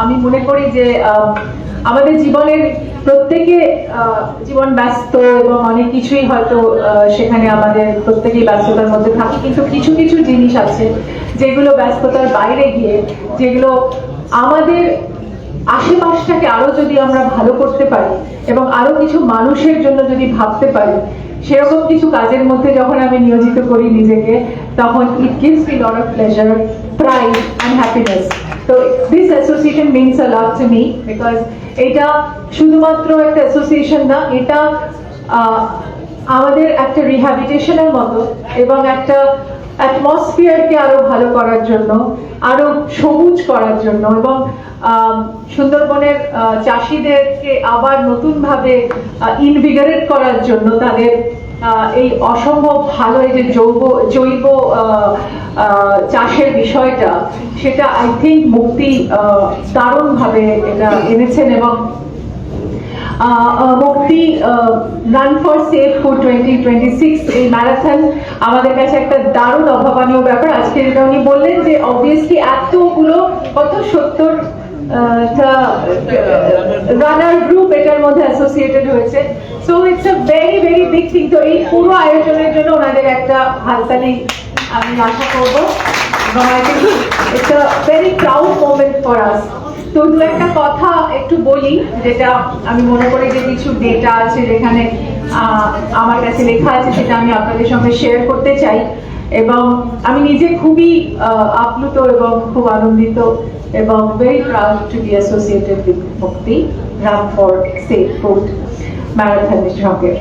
আমি মনে করি যে আমাদের জীবনের প্রত্যেকে জীবন ব্যস্ত এবং অনেক কিছুই হয়তো সেখানে আমাদের প্রত্যেকেই ব্যস্ততার মধ্যে থাকি, কিন্তু কিছু কিছু জিনিস আছে যেগুলো ব্যস্ততার বাইরে গিয়ে, যেগুলো আমাদের আশেপাশটাকে আরো যদি আমরা ভালো করতে পারি এবং আরো কিছু মানুষের জন্য যদি ভাবতে পারি, সেরকম কিছু কাজের মধ্যে যখন আমি নিয়োজিত করি নিজেকে, তখন it gives me lot of pleasure, pride and happiness. তো this association means a lot to me, because এটা শুধুমাত্র একটা অ্যাসোসিয়েশন না, এটা আমাদের একটা রিহ্যাবিলিটেশনের মতো এবং একটা অ্যাটমসফিয়ারকে আরো ভালো করার জন্য, আরো সবুজ করার জন্য এবং সুন্দরবনের চাষিদেরকে আবার নতুন ভাবে ইনভিগারেট করার জন্য, তাদের এই অসম্ভব ভালো এই যে জৈব চাষের বিষয়টা, সেটা আই থিঙ্ক মুক্তি দারুণ ভাবে এটা এনেছেন। এবং মুক্তি রান ফর সেফ ফুড 2026 এই ম্যারাথন আমাদের কাছে একটা দারুণ অভাবনীয় ব্যাপার। আজকে যেটা উনি বললেন যে অবভিয়াসলি এতগুলো কত 70 রানার গ্রুপ এটার মধ্যে অ্যাসোসিয়েটেড হয়েছে, so it's a very very big thing. তো এই পুরো আয়োজনের জন্য ওনাদের একটা হাততালি আমি আশা করবো এবং I think it's a very proud moment for us. তো দু একটা কথা একটু বলি, যেটা আমি মনে করি যে কিছু ডেটা আছে যেখানে আমার কাছে লেখা আছে, সেটা আমি আপনাদের সঙ্গে শেয়ার করতে চাই। এবং আমি নিজে খুবই আপ্লুত এবং খুব আনন্দিত এবং very proud to be associated with Mukti run for safe food ম্যারাথনের সঙ্গে।